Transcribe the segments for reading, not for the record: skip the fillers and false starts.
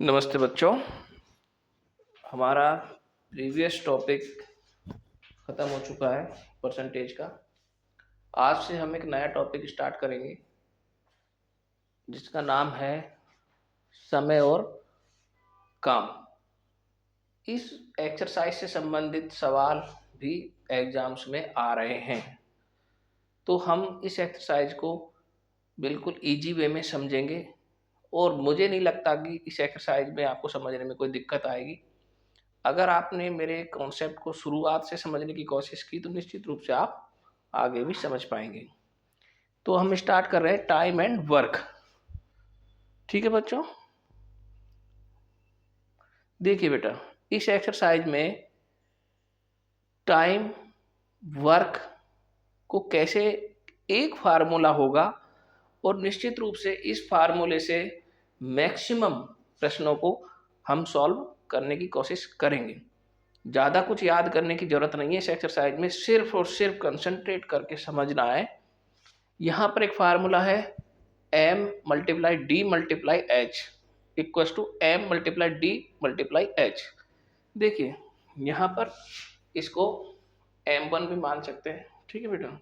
नमस्ते बच्चों। हमारा प्रीवियस टॉपिक ख़त्म हो चुका है परसेंटेज का। आज से हम एक नया टॉपिक स्टार्ट करेंगे जिसका नाम है समय और काम। इस एक्सरसाइज से संबंधित सवाल भी एग्जाम्स में आ रहे हैं, तो हम इस एक्सरसाइज को बिल्कुल इजी वे में समझेंगे और मुझे नहीं लगता कि इस एक्सरसाइज में आपको समझने में कोई दिक्कत आएगी। अगर आपने मेरे कॉन्सेप्ट को शुरुआत से समझने की कोशिश की तो निश्चित रूप से आप आगे भी समझ पाएंगे। तो हम स्टार्ट कर रहे हैं टाइम एंड वर्क। ठीक है बच्चों, देखिए बेटा, इस एक्सरसाइज में टाइम वर्क को कैसे एक फार्मूला होगा और निश्चित रूप से इस फार्मूले से मैक्सिमम प्रश्नों को हम सॉल्व करने की कोशिश करेंगे। ज़्यादा कुछ याद करने की ज़रूरत नहीं है इस एक्सरसाइज में, सिर्फ और सिर्फ कंसंट्रेट करके समझना है। यहाँ पर एक फार्मूला है m multiply D multiply H equals to m multiply D multiply H. देखिए यहाँ पर इसको m1 भी मान सकते हैं, ठीक है बेटा,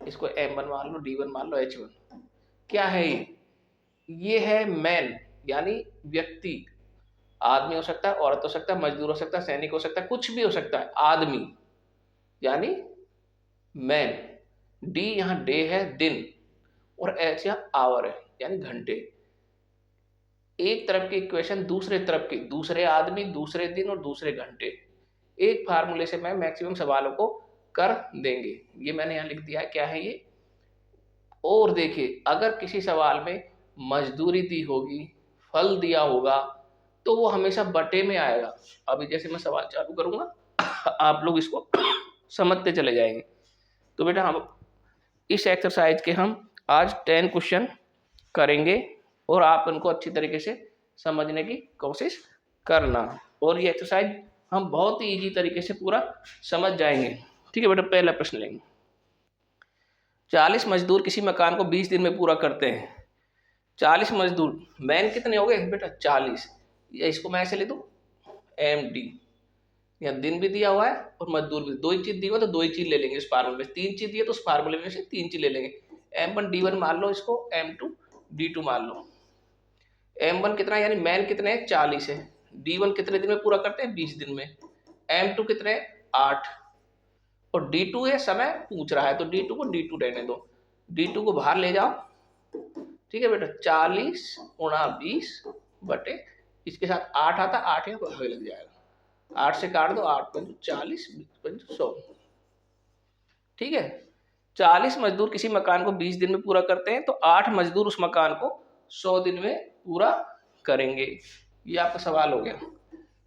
इसको m1 मान लो, d1 मान लो, h1। क्या है ये है मैन यानी व्यक्ति। आदमी हो सकता है, औरत हो सकता है, मजदूर हो सकता है, सैनिक हो सकता है, कुछ भी हो सकता है। आदमी यानी मैन। डी यहाँ डे है, दिन, और एच यहाँ आवर है यानी घंटे। एक तरफ की इक्वेशन दूसरे तरफ की, दूसरे आदमी, दूसरे दिन और दूसरे घंटे। एक फार्मूले से मैं मैक्सिमम सवालों को कर देंगे। ये मैंने यहाँ लिख दिया है, क्या है ये। और देखिए, अगर किसी सवाल में मजदूरी दी होगी, फल दिया होगा, तो वो हमेशा बटे में आएगा। अभी जैसे मैं सवाल चालू करूंगा आप लोग इसको समझते चले जाएंगे। तो बेटा हम इस एक्सरसाइज के हम आज 10 क्वेश्चन करेंगे और आप उनको अच्छी तरीके से समझने की कोशिश करना। और ये एक्सरसाइज हम बहुत ही इजी तरीके से पूरा समझ जाएंगे। ठीक है बेटा, पहला प्रश्न लेंगे। 40 मजदूर किसी मकान को 20 दिन में पूरा करते हैं। 40 मजदूर, मैन कितने हो गए बेटा? 40। या इसको मैं ऐसे ले दूं, एम डी। यहाँ दिन भी दिया हुआ है और मजदूर भी, दो ही चीज दी हुआ तो दो ही चीज ले लेंगे इस फार्मूले में। तीन चीज दिए तो उस फार्मूले में से तीन चीज ले लेंगे। m1 d1 मान लो, इसको m2 d2 मान लो। m1 कितना यानी मैन कितने हैं? 40 है। d1 कितने दिन में पूरा करते हैं? 20 दिन में। m2 कितने? 8। और d2 है, समय पूछ रहा है तो d2 को d2 रहने दो। d2 को बाहर ले जाओ, ठीक है बेटा। 40 गुणा 20 बटे, इसके साथ 8 आता, 8 यहाँ भाग लग जाएगा। 8 से काट दो, 8 पंच 40, 20 पंच 100। ठीक है, 40 मजदूर किसी मकान को 20 दिन में पूरा करते हैं तो 8 मजदूर उस मकान को 100 दिन में पूरा करेंगे। ये आपका सवाल हो गया।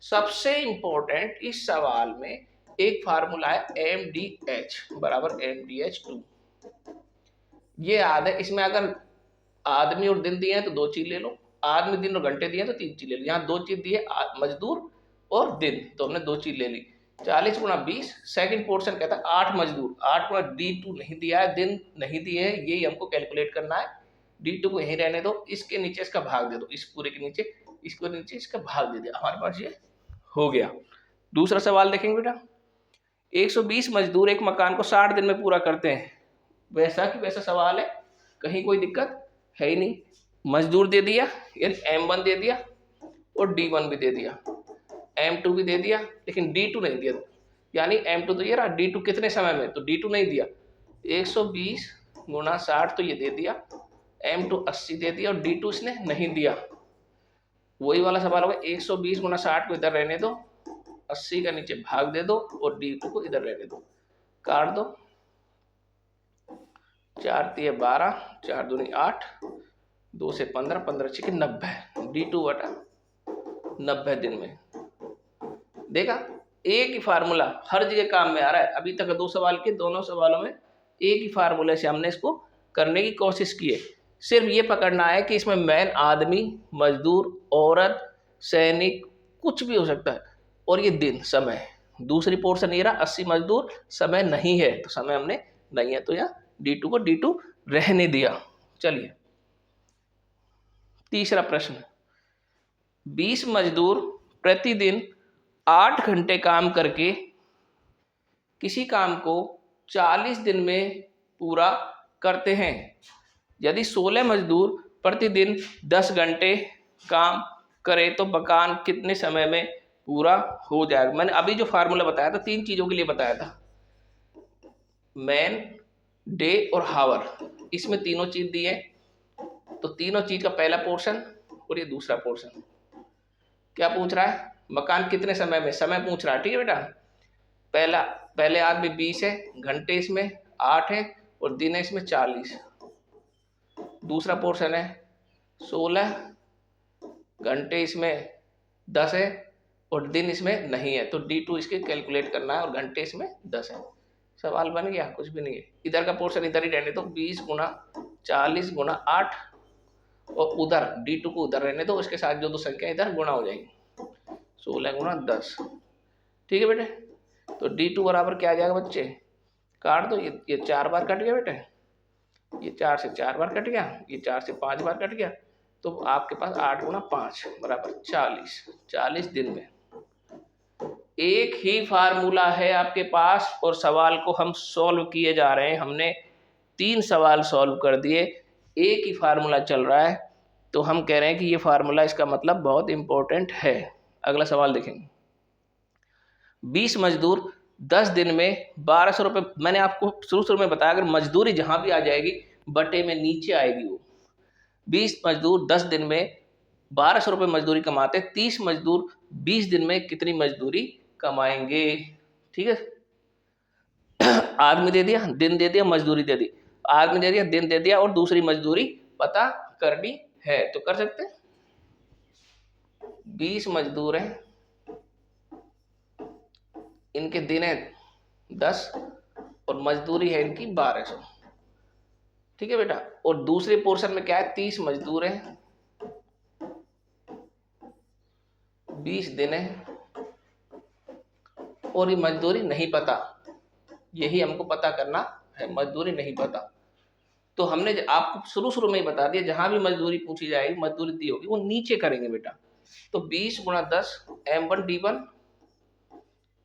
सबसे इंपॉर्टेंट इस सवाल में एक फार्मूला है एम डी एच बराबर एम डी एच 2। ये याद है। इसमें अगर आदमी और दिन दिए हैं तो दो चीज ले लो, आदमी दिन और घंटे दिए हैं तो तीन चीज ले लो। यहाँ दो चीज दी है, मजदूर और दिन, तो हमने दो चीज ले ली। 40 गुणा 20, सेकंड पोर्शन कहता है 8 मजदूर। 8 गुणा d2 नहीं दिया है, दिन नहीं दिए है, यही हमको कैलकुलेट करना है। d2 को यहीं रहने दो, इसके नीचे इसका भाग दे दो, इस पूरे के नीचे, इसको नीचे इसका भाग दे दिया, हमारे पास ये हो गया। दूसरा सवाल देखेंगे बेटा। 120 मजदूर एक मकान को 60 दिन में पूरा करते हैं। वैसा कि वैसा सवाल है, कहीं कोई दिक्कत है ही नहीं। मजदूर दे दिया यानी m1 दे दिया और d1 भी दे दिया, m2 भी दे दिया, लेकिन d2 नहीं दिया। यानी m2 तो ये रहा, d2 कितने समय में, तो d2 नहीं दिया। 120 गुणा 60 तो ये दे दिया, m2 80 दे दिया और d2 इसने नहीं दिया। वही वाला सवाल होगा, 120 गुणा 60 को इधर रहने दो, 80 का नीचे भाग दे दो और d2 को इधर रहने दो, काट दो। 4 तिये 12, 4 दूनी 8, 2 से 15, 15 छक्के 90, d2 बटा 90 दिन में। देखा, एक ही फार्मूला हर जगह काम में आ रहा है। अभी तक दो सवाल के, दोनों सवालों में एक ही फार्मूले से हमने इसको करने की कोशिश की है। सिर्फ ये पकड़ना है कि इसमें मैन आदमी, मजदूर, औरत, सैनिक, कुछ भी हो सकता है, और ये दिन, समय। दूसरी पोर्शन ये रहा 80 मजदूर, समय नहीं है तो समय हमने नहीं है तो यहाँ d2 को d2 रहने दिया। चलिए तीसरा प्रश्न। 20 मजदूर प्रतिदिन 8 घंटे काम करके किसी काम को 40 दिन में पूरा करते हैं। यदि 16 मजदूर प्रतिदिन 10 घंटे काम करें तो मकान कितने समय में पूरा हो जाएगा। मैंने अभी जो फार्मूला बताया था 3 चीज़ों के लिए बताया था, मैन, डे और हावर। इसमें तीनों चीज़ दी है, तो तीनों चीज़ का पहला पोर्शन और ये दूसरा पोर्शन। क्या पूछ रहा है, मकान कितने समय में, समय पूछ रहा है। ठीक है बेटा, पहले आदमी 20 है, घंटे इसमें 8 है और दिन है इसमें 40। दूसरा पोर्शन है 16, घंटे इसमें 10 है और दिन इसमें नहीं है, तो D2 इसके कैलकुलेट करना है और घंटे इसमें 10 है। सवाल बन गया, कुछ भी नहीं है। इधर का पोर्शन इधर ही रहने दो, 20 गुना 40 गुना 8 और उधर D2 को उधर रहने दो, उसके साथ जो दो संख्या इधर गुणा हो जाएंगी, 16 गुना 10। ठीक है बेटे, तो D2 बराबर क्या आ जाएगा बच्चे, काट दो, ये 4 बार कट गया बेटे, ये 4 से 4 बार कट गया, ये 4 से 5 बार कट गया, तो आपके पास 8 गुना 5 बराबर 40 दिन में। एक ही फार्मूला है आपके पास और सवाल को हम सॉल्व किए जा रहे हैं। हमने 3 सवाल सॉल्व कर दिए, एक ही फार्मूला चल रहा है, तो हम कह रहे हैं कि ये फार्मूला, इसका मतलब बहुत इंपॉर्टेंट है। अगला सवाल देखेंगे। 20 मजदूर 10 दिन में 1200 रुपये। मैंने आपको शुरू में बताया, अगर मजदूरी जहां भी आ जाएगी बटे में नीचे आएगी वो। 20 मजदूर 10 दिन में 1200 रुपये मजदूरी कमाते, 30 मजदूर 20 दिन में कितनी मजदूरी कमाएंगे। ठीक है, आदमी दे दिया, दिन दे दिया, मजदूरी दे दी, आदमी दे दिया, दिन दे दिया और दूसरी मजदूरी पता करनी है, तो कर सकते हैं। 20 मजदूर हैं, इनके दिन है 10 और मजदूरी है इनकी 1200। ठीक है बेटा, और दूसरे पोर्शन में क्या है, 30 मजदूर हैं, 20 दिन है और ये मजदूरी नहीं पता, यही हमको पता करना है, मजदूरी नहीं पता। तो हमने आपको शुरू में ही बता दिया, जहां भी मजदूरी पूछी जाएगी, मजदूरी दी होगी, वो नीचे करेंगे बेटा। तो 20 गुणा 10 M1 D1,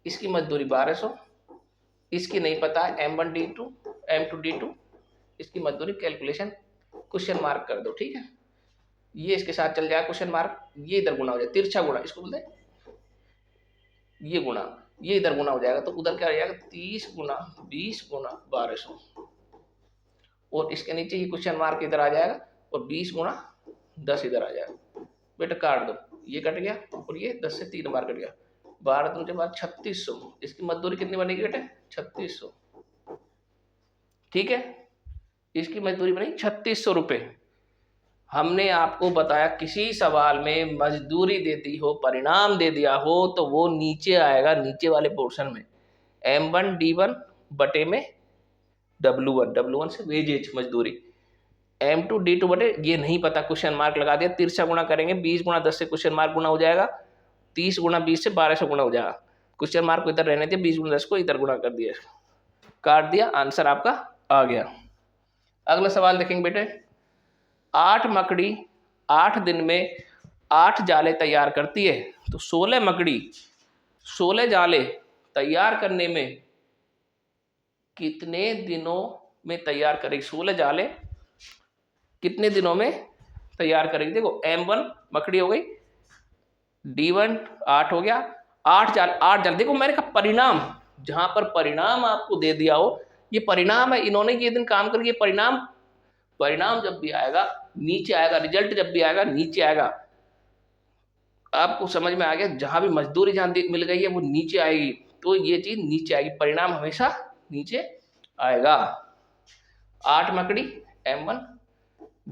इसकी मजदूरी 1200, इसकी नहीं पता है M1 D2 M2 D2, इसकी मजदूरी कैलकुलेशन क्वेश्चन मार्क कर दो। ठीक है, ये इसके साथ चल जाए क्वेश्चन मार्क, ये इधर गुना हो जाए, तिरछा गुणा इसको बोलते हैं, ये गुणा, ये इधर गुना हो जाएगा, तो उधर क्या हो जाएगा, 30 गुना 20 गुना 1200 और इसके नीचे ये क्वेश्चन मार्क इधर आ जाएगा और 20 गुना 10 इधर आ जाएगा। बेटा काट दो, ये कट गया और ये 10 से 3 बार कट गया, 12 दिन के बाद 3600, इसकी मजदूरी कितनी बनेगी बेटे, 3600। ठीक है, इसकी मजदूरी बनेगी 3600 रुपये। हमने आपको बताया किसी सवाल में मजदूरी दे दी हो, परिणाम दे दिया हो, तो वो नीचे आएगा, नीचे वाले पोर्शन में M1 D1 बटे में W1 से वेजेज मजदूरी, M2 D2 बटे, ये नहीं पता, क्वेश्चन मार्क लगा दिया, तिरछा गुणा करेंगे, 20 गुणा 10 से क्वेश्चन मार्क गुणा हो जाएगा, 30 गुणा 20 से 1200 गुणा हो जाएगा, क्वेश्चन मार्क को इधर रहने दिया, 20 गुणा 10 को इधर गुणा कर दिया, काट दिया, आंसर आपका आ गया। अगला सवाल देखेंगे बेटे। 8 मकड़ी 8 दिन में 8 जाले तैयार करती है, तो 16 मकड़ी 16 जाले तैयार करने में कितने दिनों में तैयार करेगी। 16 जाले कितने दिनों में तैयार करेगी। देखो M1 मकड़ी हो गई, D1 8 हो गया, 8 जाल। देखो मैंने कहा परिणाम, जहां पर परिणाम आपको दे दिया हो, ये परिणाम है, इन्होंने ये दिन काम करके, परिणाम जब भी आएगा नीचे आएगा, रिजल्ट जब भी आएगा नीचे आएगा। आपको समझ में आ गया, जहां भी मजदूरी जहां मिल गई है वो नीचे आएगी, तो ये चीज नीचे आएगी, परिणाम हमेशा नीचे आएगा। 8 मकड़ी M1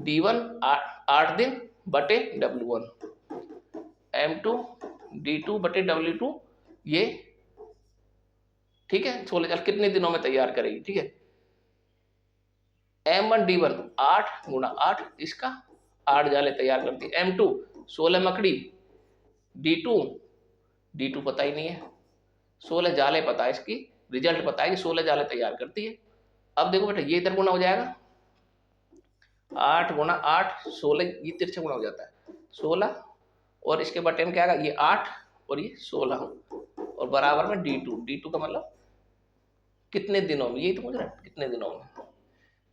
D1 8 दिन बटे W1, M2 D2 बटे W2, ये ठीक है। 16 जाल कितने दिनों में तैयार करेगी। ठीक है, M1 D1 8 गुणा 8, इसका 8 जाले तैयार करती है। M2 16 मकड़ी, D2 पता ही नहीं है, 16 जाले पता है, इसकी रिजल्ट पता है कि 16 जाले तैयार करती है। अब देखो बेटा, ये इधर गुना हो जाएगा, 8 गुणा 8 16, ये तिरछा गुना हो जाता है, 16 और इसके बटे में क्या आएगा, ये 8 और ये 16 और बराबर में D2 का मतलब कितने दिनों में, यही तो पूछ रहा है कितने दिनों में।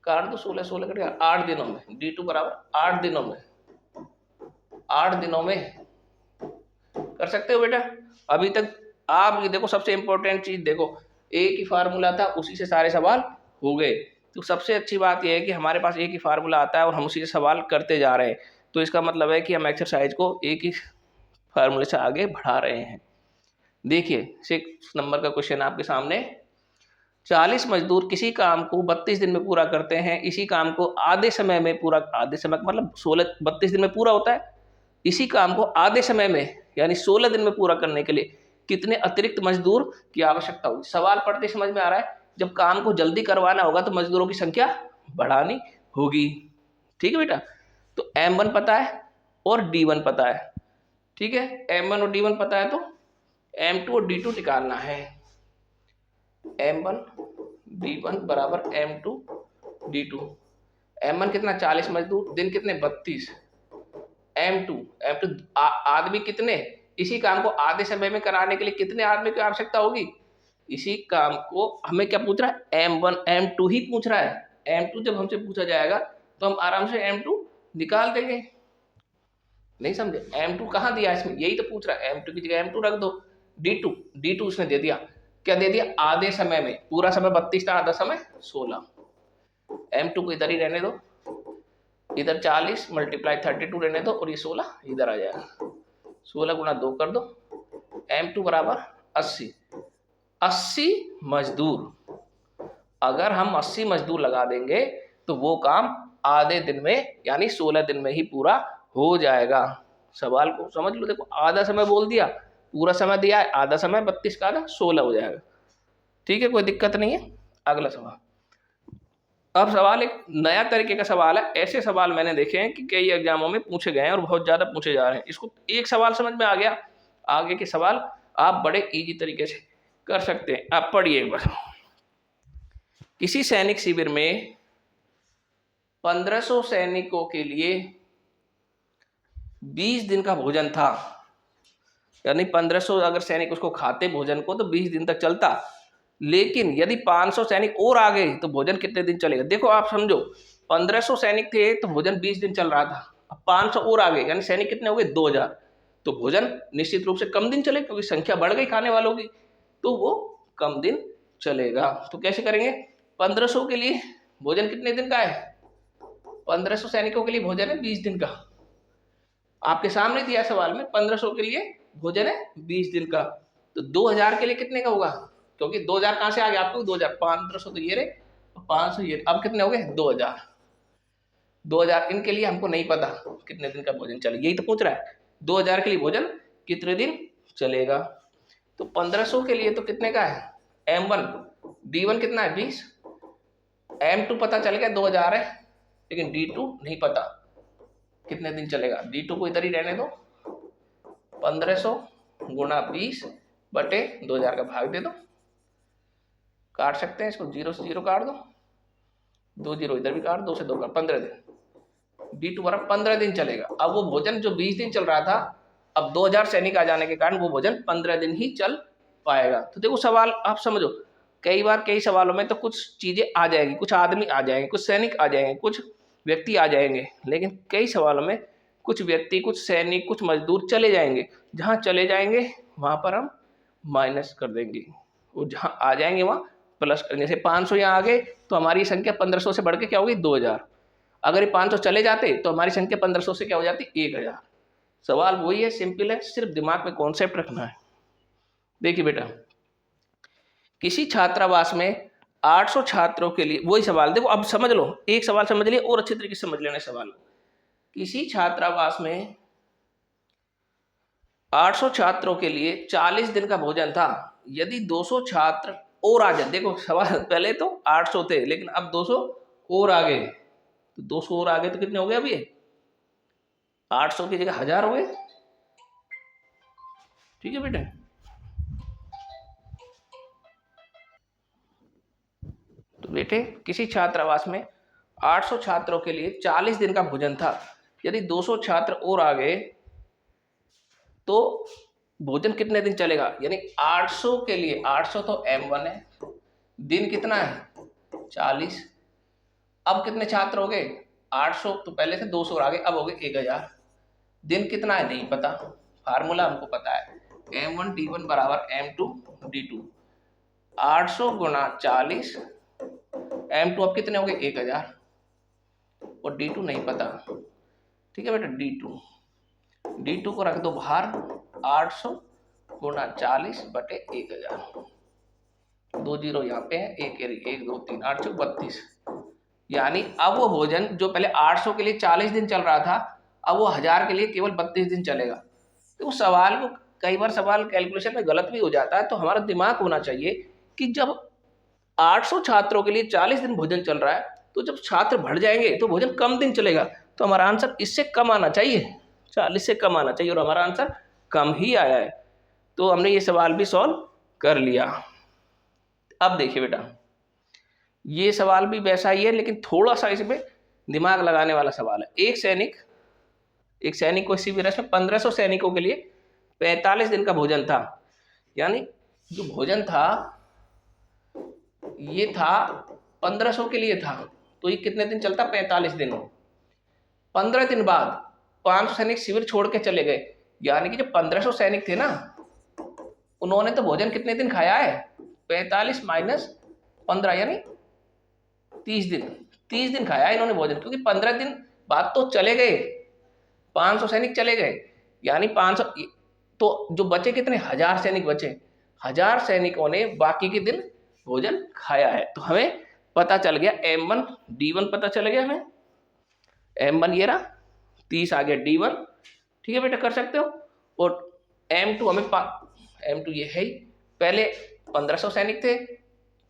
काट दो, 16 16 कट गया, 8 दिनों में। D2 बराबर 8 दिनों में, 8 दिनों में कर सकते हो बेटा। अभी तक आप ये देखो, सबसे इंपॉर्टेंट चीज देखो, एक ही फार्मूला था, उसी से सारे सवाल हो गए। तो सबसे अच्छी बात यह है कि हमारे पास एक ही फार्मूला आता है और हम उसी से सवाल करते जा रहे हैं। तो इसका मतलब है कि हम एक्सरसाइज को एक ही फार्मूले से आगे बढ़ा रहे हैं। देखिए 6 नंबर का क्वेश्चन आपके सामने। 40 मजदूर किसी काम को 32 दिन में पूरा करते हैं। इसी काम को आधे समय में पूरा, आधे समय का मतलब 32 दिन में पूरा होता है। इसी काम को आधे समय में यानी 16 दिन में पूरा करने के लिए कितने अतिरिक्त मजदूर की आवश्यकता होगी। सवाल पढ़ते समझ में आ रहा है, जब काम को जल्दी करवाना होगा तो मजदूरों की संख्या बढ़ानी होगी। ठीक है बेटा, तो M1 पता है और D1 पता है। ठीक है, M1 और D1 पता है, तो M2 और D2 निकालना है। M1 D1 बराबर M2 D2। M1 कितना, 40 मजदूर, दिन कितने 32। M2 आदमी कितने, इसी काम को आधे समय में कराने के लिए कितने आदमी की आवश्यकता होगी। इसी काम को हमें क्या पूछ रहा है, M1 M2 ही पूछ रहा है। M2 जब हमसे पूछा जाएगा तो हम आराम से M2 निकाल देंगे। नहीं समझे, M2 कहाँ दिया है इसमें, यही तो पूछ रहा है। M2 की जगह M2 रख दो। D2 उसने दे दिया, क्या दे दिया, आधे समय में। पूरा समय 32 था, आधा समय 16। M2 को इधर ही रहने दो, इधर 40 मल्टीप्लाई 32 रहने दो और ये 16 इधर आ जाएगा। 16 गुणा 2 कर दो, M2 बराबर 80। 80 मजदूर, अगर हम 80 मजदूर लगा देंगे तो वो काम आधे दिन में यानी 16 दिन में ही पूरा हो जाएगा। सवाल को समझ लो, देखो आधा समय बोल दिया, पूरा समय दिया है, आधा समय 32 का आधा 16 हो जाएगा। ठीक है, कोई दिक्कत नहीं है। अगला सवाल। अब सवाल एक नया तरीके का सवाल है। ऐसे सवाल मैंने देखे हैं कि कई एग्जामों में पूछे गए हैं और बहुत ज़्यादा पूछे जा रहे हैं। इसको एक सवाल समझ में आ गया, आगे के सवाल आप बड़े इजी तरीके से कर सकते हैं। आप पढ़िए एक बार। किसी सैनिक शिविर में 1500 सैनिकों के लिए 20 दिन का भोजन था। यानी 1500 अगर सैनिक उसको खाते भोजन को तो 20 दिन तक चलता। लेकिन यदि 500 सैनिक और आ गए तो भोजन कितने दिन चलेगा। देखो आप समझो, 1500 सैनिक थे तो भोजन 20 दिन चल रहा था। अब 500 और आ गए यानी सैनिक कितने हो गए, 2000। तो भोजन निश्चित रूप से कम दिन चलेगा क्योंकि संख्या बढ़ गई खाने वालों की, तो वो कम दिन चलेगा। तो कैसे करेंगे, 1500 के लिए भोजन कितने दिन का है, 1500 सैनिकों के लिए भोजन है 20 दिन का। आपके सामने दिया सवाल में 1500 के लिए भोजन है 20 दिन का, तो 2000 के लिए कितने का होगा, क्योंकि 2000 कहां से आ गया आपको, 2000 1500 तो ये रहे, 500 ये, अब कितने हो गए 2000। 2000 इनके लिए हमको नहीं पता कितने दिन का भोजन चलेगा, यही तो पूछ रहा है 2000 के लिए भोजन कितने दिन चलेगा। तो 1500 के लिए तो कितने का है, M1 D1 कितना है 20, M2 पता चल गया 2000 है, लेकिन D2 नहीं पता कितने दिन चलेगा। D2 को इधर ही रहने दो, 1500 गुणा 20 बटे 2000 का भाग दे दो। काट सकते हैं इसको, 0 से 0 काट दो, 2 0 इधर भी काट, 2 से 2 का 15 दिन। D2 बराबर 15 दिन चलेगा। अब वो भोजन जो 20 दिन चल रहा था, अब 2000 सैनिक आ जाने के कारण वो भोजन 15 दिन ही चल पाएगा। तो देखो सवाल आप समझो, कई बार कई सवालों में तो कुछ चीजें आ जाएगी, कुछ आदमी आ जाएंगे, कुछ सैनिक आ जाएंगे, कुछ व्यक्ति आ जाएंगे, लेकिन कई सवालों में कुछ व्यक्ति, कुछ सैनिक, कुछ मजदूर चले जाएंगे। जहाँ चले जाएंगे वहां पर हम माइनस कर देंगे, और जहाँ आ जाएंगे वहाँ प्लस कर। जैसे 500 यहाँ आ गए तो हमारी संख्या 1500 से बढ़ के क्या होगी 2000। अगर ये 500 चले जाते तो हमारी संख्या 1500 से क्या हो जाती 1000। सवाल वही है, सिंपल है, सिर्फ दिमाग में कॉन्सेप्ट रखना है। देखिए बेटा, किसी छात्रावास में 800 छात्रों के लिए, वही सवाल देखो, अब समझ लो, एक सवाल समझ लिए और अच्छे तरीके से समझ लेना सवाल। किसी छात्रावास में 800 छात्रों के लिए 40 दिन का भोजन था। यदि 200 छात्र और आ जाए, देखो सवाल पहले तो 800 थे लेकिन अब 200 और आ गए, तो 200 और आ गए तो कितने हो गए, अब ये 800 की जगह 1000 हो गए। ठीक है बेटा, तो बेटे किसी छात्रावास में 800 छात्रों के लिए 40 दिन का भोजन था। यदि 200 छात्र और आ गए तो भोजन कितने दिन चलेगा, यानी 800 के लिए 800 तो M1 है, दिन कितना है 40। अब कितने छात्र हो गए 800, तो पहले से 200 आ गए, अब हो गए 1000। दिन कितना है नहीं पता, फार्मूला हमको पता है M1 D1 बराबर M2 D2। 800 गुणा 40, M2 अब कितने हो गए 1000, और D2 नहीं पता। ठीक है बेटा, D2 को रख दो बाहर, 800 गुणा 40 बटे 1000, 2 जीरो यहाँ पे है, 1 2 3 8 32। यानी अब वो भोजन जो पहले 800 के लिए 40 दिन चल रहा था, अब वो 1000 के लिए केवल 32 दिन चलेगा। तो सवाल को कई बार सवाल कैलकुलेशन में गलत भी हो जाता है, तो हमारा दिमाग होना चाहिए कि जब 800 छात्रों के लिए 40 दिन भोजन चल रहा है, तो जब छात्र बढ़ जाएंगे तो भोजन कम दिन चलेगा, तो हमारा आंसर इससे कम आना चाहिए, 40 से कम आना चाहिए, और हमारा आंसर कम ही आया है। तो हमने ये सवाल भी सॉल्व कर लिया। अब देखिए बेटा, ये सवाल भी वैसा ही है, लेकिन थोड़ा सा इसमें दिमाग लगाने वाला सवाल है। एक सैनिक को शिविर में 1500 सैनिकों के लिए 45 दिन का भोजन था। यानी जो भोजन था ये था 1500 के लिए था, तो ये कितने दिन चलता 45 दिन। 15 दिन बाद 500 सैनिक शिविर छोड़ के चले गए, यानी कि जो 1500 सैनिक थे ना, उन्होंने तो भोजन कितने दिन खाया है 45 माइनस 15, यानी 30 दिन। 30 दिन खाया है इन्होंने भोजन, क्योंकि 15 दिन बाद तो चले गए, 500 सैनिक चले गए, यानी 500, तो जो बचे कितने 1000 सैनिक बचे, 1000 सैनिकों ने बाकी के दिन भोजन खाया है। तो हमें पता चल गया M1 D1 पता चल गया हमें, M1 ये रहा, 30 आ गया D1। ठीक है बेटा, कर सकते हो। और M2 हमें M2 ये है ही, पहले 1500 सैनिक थे,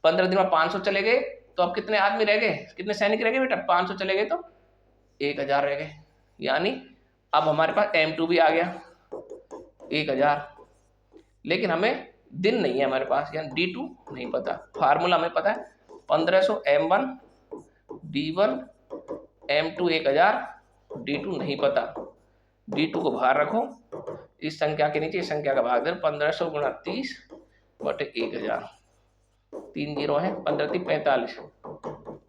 15 दिन में 500 चले गए, तो अब कितने आदमी रह गए, कितने सैनिक रह गए बेटा, 500 चले गए तो 1000 रह गए। यानी अब हमारे पास M2 भी आ गया 1000, लेकिन हमें दिन नहीं है हमारे पास, यानी D2 नहीं पता। फार्मूला हमें पता है 1500 M1 D1 M2 1000, D2 नहीं पता। D2 को बाहर रखो, इस संख्या के नीचे इस संख्या का भाग दे, 1500 गुणा 30 बटे 1000, 3 जीरो है, 15 3 45,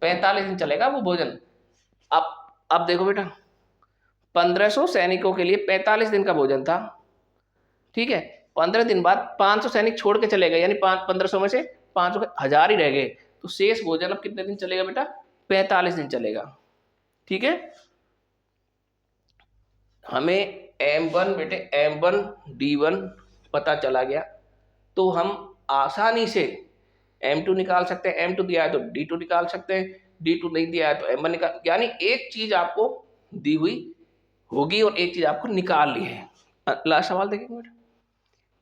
45 दिन चलेगा वो भोजन। अब देखो बेटा, 1500 सैनिकों के लिए 45 दिन का भोजन था, ठीक है। 15 दिन बाद 500 सैनिक छोड़ के चले गए, यानी 1500 में से 500 1000 ही रह गए, तो शेष भोजन अब कितने दिन चलेगा बेटा 45 दिन चलेगा। ठीक है, हमें M1 बेटे M1 D1 पता चला गया, तो हम आसानी से M2 निकाल सकते हैं, M2 दिया है तो D2 निकाल सकते हैं, D2 नहीं दिया है तो M1 निकाल, यानी एक चीज आपको दी हुई होगी और एक चीज आपको निकाल ली है। लास्ट सवाल देखेंगे बेटा,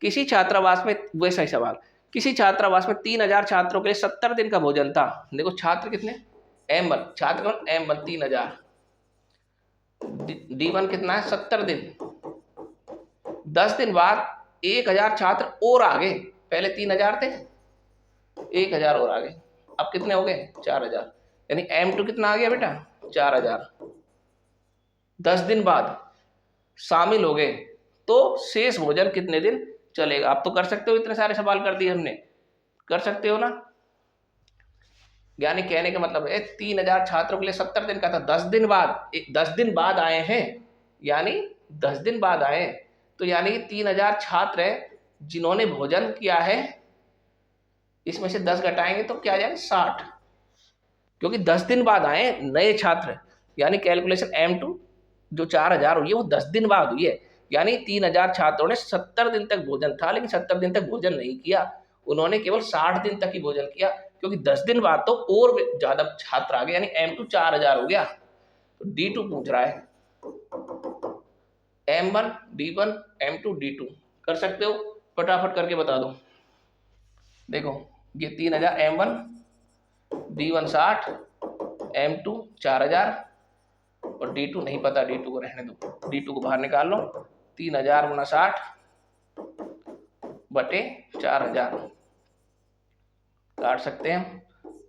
किसी छात्रावास में, वैसा ही सवाल, किसी छात्रावास में 3000 छात्रों के लिए 70 दिन का भोजन था। देखो छात्र कितने, M1 छात्र M1 3000, D1 कितना है 70 दिन। 10 दिन बाद 1000 छात्र और आ गए, पहले 3000 थे, 1000 और आ गए, अब कितने हो गए 4000, यानी M2 कितना आ गया बेटा 4000। 10 दिन बाद शामिल हो गए, तो शेष भोजन कितने दिन चलेगा। आप तो कर सकते हो, इतने सारे सवाल कर दिए हमने, कर सकते हो ना। यानी कहने का मतलब है 3000 छात्रों के लिए 70 दिन का था, 10 दिन बाद आए हैं, यानी 10 दिन बाद आए, तो यानी कि 3000 छात्र हैं जिन्होंने भोजन किया है, इसमें से 10 घटाएंगे तो क्या आ जाएगा 60, क्योंकि 10 दिन बाद आए नए छात्र, यानी कैलकुलेशन M2 जो 4000 हुई है वो 10 दिन बाद हुई है, यानी 3000 छात्रों ने 70 दिन तक भोजन था, लेकिन 70 दिन तक भोजन नहीं किया, उन्होंने केवल 60 दिन तक ही भोजन किया, क्योंकि 10 दिन बाद तो और ज्यादा छात्र आ गए, यानी M2 4000 हो गया। तो D2 पूछ रहा है, M1 D1 M2 D2 कर सकते हो, फटाफट करके बता दो। देखो ये 3000 M1 D1 60 M2 4000 और D2 नहीं पता, D2 को रहने दो, D2 को बाहर निकाल लो, 3000 गुना 60 बटे 4000 काट सकते हैं,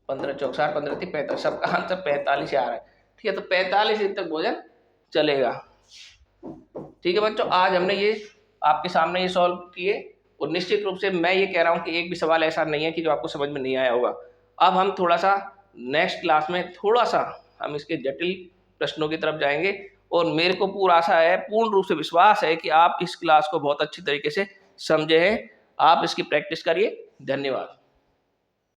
15 चौक 60 15 30 45, सबका आंसर 45 आ रहा है। ठीक है, तो 45 दिन तक भोजन चलेगा। ठीक है बच्चों, आज हमने ये आपके सामने ये सॉल्व किए, और निश्चित रूप से मैं ये कह रहा हूँ कि एक भी सवाल ऐसा नहीं है कि जो आपको समझ में नहीं आया होगा। अब हम थोड़ा सा नेक्स्ट क्लास में थोड़ा सा हम इसके जटिल प्रश्नों की तरफ जाएंगे, और मेरे को पूरा आशा है, पूर्ण रूप से विश्वास है कि आप इस क्लास को बहुत अच्छी तरीके से समझे हैं। आप इसकी प्रैक्टिस करिए। धन्यवाद।